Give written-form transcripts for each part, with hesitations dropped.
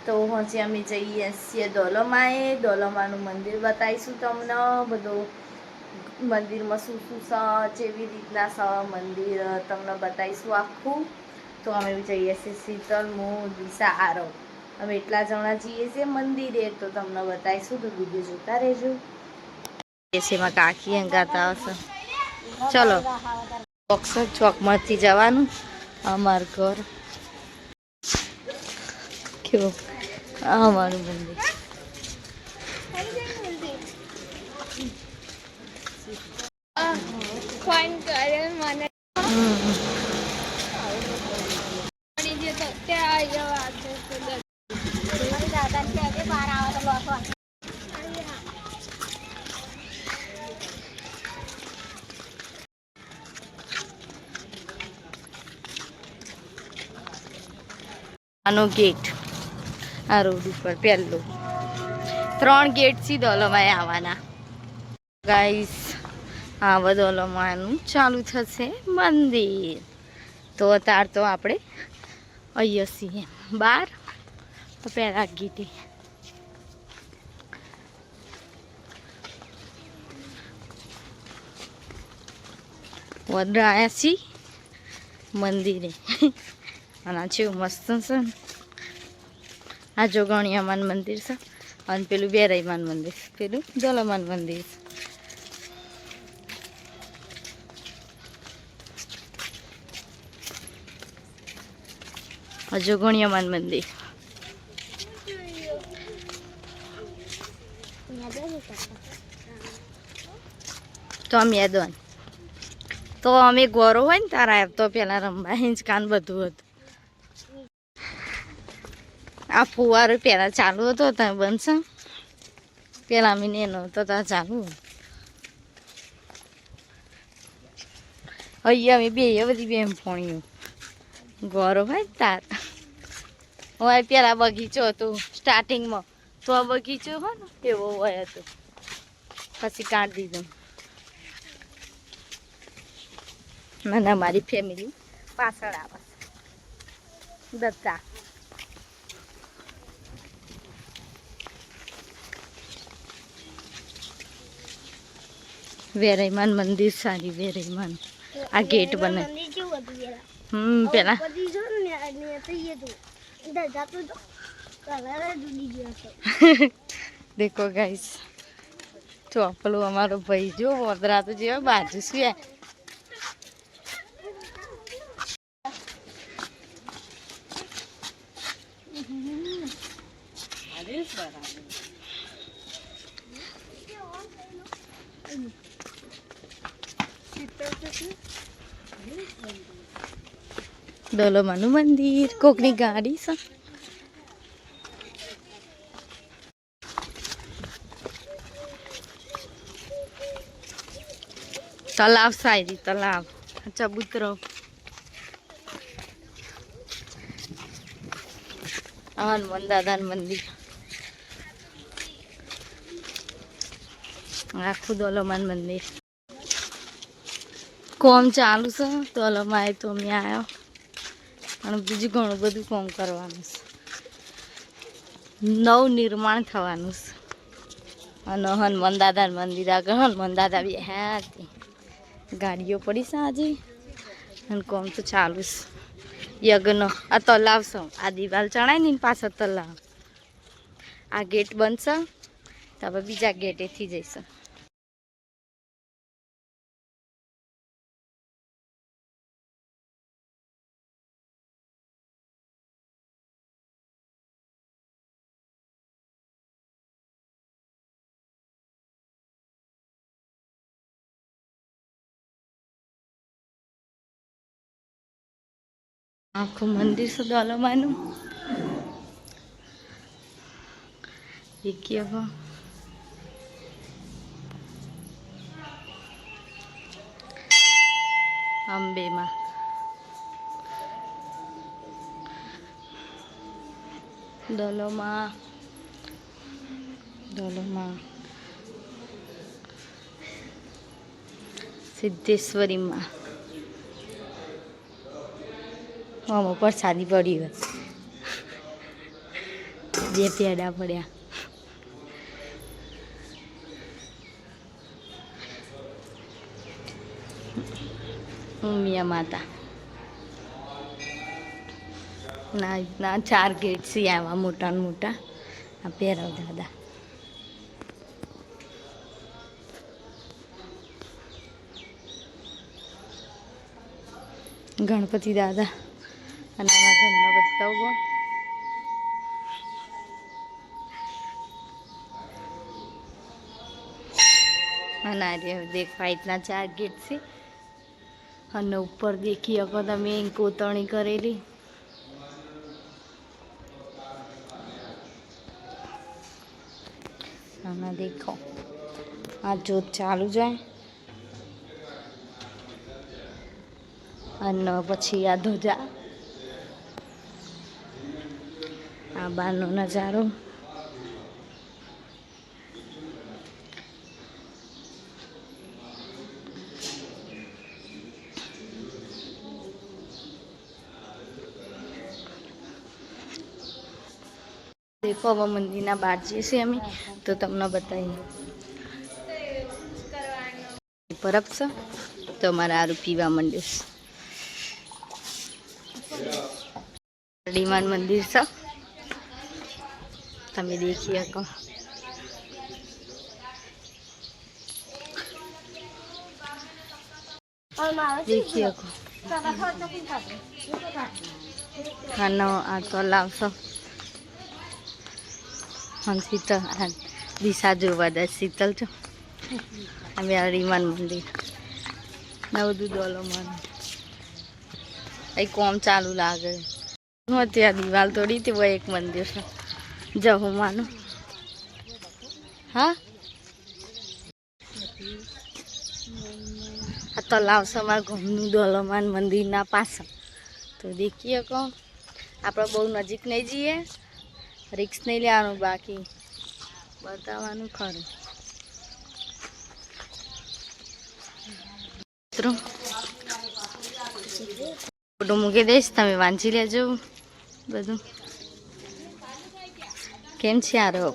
તો હજી અમે જઈએ છીએ દોલોમાએ. દોલોમાનું મંદિર બતાવીશું તમને. બધું મંદિરમાં શું શું છે, જેવી રીતના મંદિર તમને બતાવીશું આખું. તો અમે જઈએ છીએ શીતલ, હું, દિશા, આરવ. અમે એટલા જણા જઈએ છીએ મંદિરે, તો તમને બતાવીશું. તો વિડીયો જોતા રહેજો. એમાં કાકી ગાતા હશે. ચલો બોક્સર ચોકમાંથી જવાનું અમાર ઘર. કેવું અમારું મંદિર. ફોન કરે મને. આનો ગેટ આ રોડ ઉપર પહેલો 3 ગેટ થી દોલોમાં આવવાના ગાઈસ. આ દોલોમાનું ચાલુ થશે મંદિર. તો અત્યાર તો આપણે અહીંયા છીએ બહાર પહેલા ગીટી. વડરાયા છીએ મંદિરે. અને જેવું મસ્ત છે ને. આ જોગણિયામાન મંદિર છે અને પેલું બેરાઈમાન મંદિર, પેલું દોલોમાન મંદિર. આ જોગણિયામાન મંદિર. તો આ મેદાન. તો અમે ગોરો હોય ને તારા તો પેલા રમવા હિંચકાન બધું હતું. આ ફુવારો પેલા ચાલુ હતો, ત્યાં બનશે. પેલા અમે એનો હતો ત્યાં ચાલુ. અહીંયા અમે બે બધી બેનપણીઓ ગોરો હોય તાર. હોય પેલા બગીચો હતો સ્ટાર્ટિંગમાં. તો આ બગીચો હોય ને એવો હોય હતો, પછી કાઢી દીધો. મને મારી ફેમિલી પાછળ આવે દત્તા. વેરાઈમાન મંદિર સારી. વેરાઈમાન આ ગેટ બને. પેલા દેખો ગાઈસ, ચોપલું અમારો ભાઈ જો વદરા તો જેવા બાજુ શું. દોલોમાનું મંદિર. કોકની ગાડી છે. તલાવ સાયરી તલાવ ચબૂતરો. હનુમાન દાદાનું મંદિર. આખું દોલોમાન મંદિર. કોમ ચાલુ છે દોલોમાં. તો અમે આવ્યો અને બીજું ઘણું બધું કામ કરવાનું છે. નવ નિર્માણ થવાનું છે. અને હનુમાન દાદાનું મંદિર આગળ હનુમાન દાદા બી હતી. ગાડીઓ પડી છે આજે અને કોમ તો ચાલુ છે. યજ્ઞ. આ તલાવ છે. આ દિવાલ ચણાય ને પાછળ તલાવ. આ ગેટ બનશે તો આપણે બીજા ગેટેથી જઈશું. આખું મંદિર છે દોલોમાનું. અંબેમાં દોલોમાં. સિદ્ધેશ્વરીમાં આમ પ્રસાદી પડી હોય. જે પેડા પડ્યા. ઉમિયા માતા ના 4 ગેટ છે આવા મોટા મોટા. આ પહેરાવ દાદા. ગણપતિ દાદા અને આના ઘરના બતાવો. અને દેખ વાઇટના 4 ગેટ છે અને ઉપર દેખી શકો તમે કોતરણી કરેલી. આમાં દેખો આ જોત ચાલુ જાય અને પછી આ ધજા. આ બહારનો નજારો. દેખો હવે મંદિરના બહાર જઈએ છીએ અમે તો તમને બતાવીએ. પરબ છે તો અમારે આરું પીવા માંડ્યું છે. હનુમાન મંદિર છે તમે દેખી શકો. દેખી શકો આનો આ તો લાવશો. શીતલ દિશા જોવા દે શીતલ છો. અમે હનુમાન મંદિર નવદું દોલોમાં અહીં કોમ ચાલુ લાગે. હું ત્યાં દિવાલ તોડી હતી वो એક મંદિર છે જહુમાનું. હા આ તલાવ છે અમારા ગામનું દોલમાન મંદિરના પાછળ. તો દેખીએ કહો આપણે બહુ નજીક નહીં જઈએ. રિક્સ નહીં લેવાનું બાકી બતાવવાનું ખરું. ફોટો મૂકી દઈશ તમે વાંચી લેજો બધું. કેમ છે આ રહો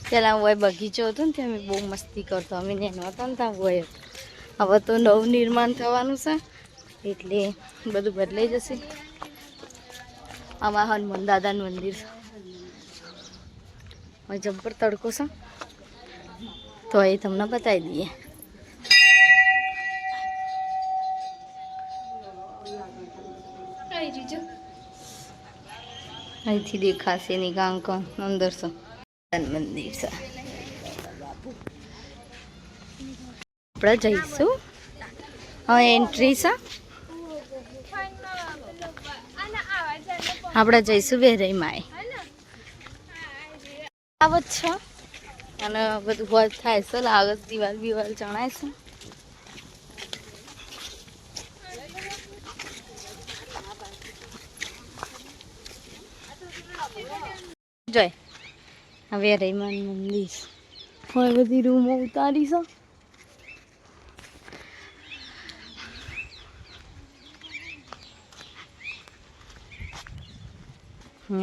પેલા હોય બગીચો હતો ને ત્યાં અમે બહુ મસ્તી કરતો. અમે નેનો હતા ને ત્યાં હોય. હવે તો નવું નિર્માણ થવાનું છે એટલે બધું બદલાઈ જશે. આમાં હનુમાન દાદાનું મંદિર છે. હવે જબ્બર તડકો છે તો એ તમને બતાવી દઈએ. અહીંથી દેખાશે ની ગાંકન અંદર છે મંદિર છે. આપણે જઈશું હવે એન્ટ્રી છે. આપણે જઈશું વેરાઈ માય આવત છે અને બધું હોજ થાય છે. લાગત દિવાલ બિવાલ ચણાય છે. જોય હવે રહીમાન મંદિર હોય બધી રૂમો ઉતારી છે.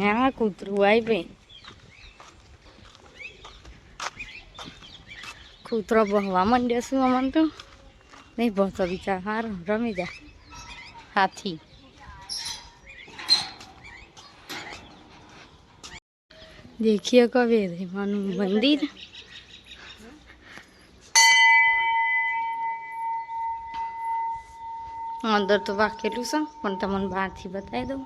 હા કૂતરું આવી ભાઈ. કૂતરો ભણવા માંડ્યો છું અમને તો નહીં ભણતો બિચાર. સારું રમી જાય. હાથી देखिए कवे रहीमाનું મંદિર. અંદર તો વાકેલું છે પણ તમને બહારથી બતાવી દઉં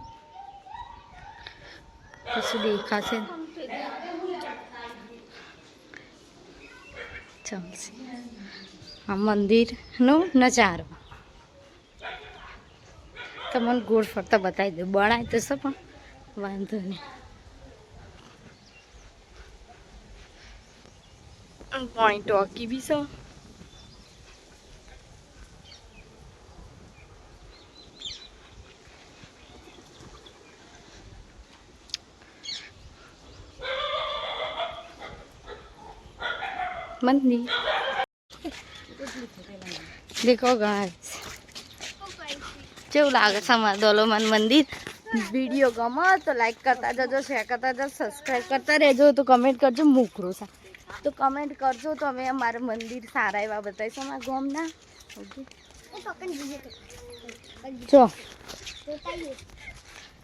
પછી દેખાશે. ચાલશે આ મંદિરનો નજારો તમને ગોળ ફરતા બતાવી દઉં. બનાય તો છે પણ વાંધો નહીં. પાણી ટોકી બી છે. મંદિર દેખો ગાઈસ કેવું લાગે છે અમારું દોલોમાન મંદિર. વિડીયો ગમે તો લાઈક કરતા જજો, શેર કરતા જજો, સબસ્ક્રાઈબ કરતા રહેજો. તો કમેન્ટ કરજો મોકરો સા તો કમેન્ટ કરજો તો અમે અમારા મંદિર સારા એવા બતાવીશું અમારા ગામના. ઓકે જો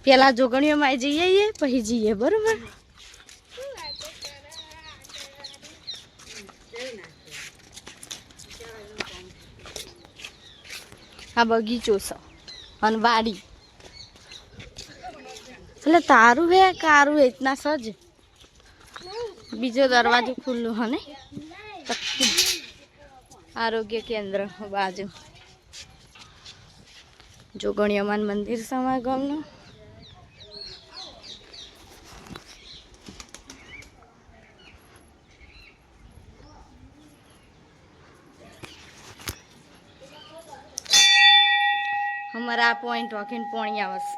પેલા જોગણીઓમાં જઈએ પછી જઈએ બરોબર. આ બગીચો છે અને વાડી એટલે તારું હે કારું હે ઇતના સજ. બીજો દરવાજો ખુલ્લો હે ને આરોગ્ય કેન્દ્ર બાજુ જોગણીયમાન મંદિર છે અમારા ગામનું. અમારા આ પોઈન્ટ વખીને પોણી આવશે.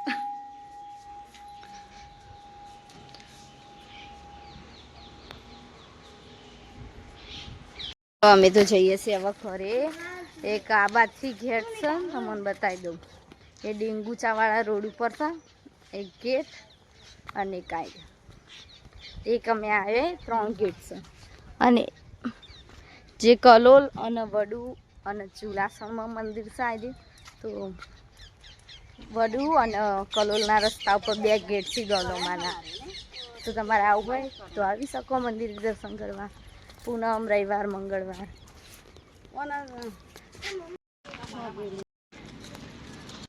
અમે તો જઈએ છીએ હવે ઘરે. એક આ બાજથી ગેટ છે તમને બતાવી દઉં. એ ડીંગુચાવાળા રોડ ઉપર છે એક ગેટ અને કાંઈ એક અમે આવે 3 ગેટ છે. અને જે કલોલ અને વડુ અને ચુલાસણમાં મંદિર છે આજે તો વડુ અને કલોલના રસ્તા ઉપર 2 ગેટ છે દોલોમાના. તો તમારે આવું હોય તો આવી શકો મંદિર દર્શન કરવા. પૂનમ, રવિવાર, મંગળવાર.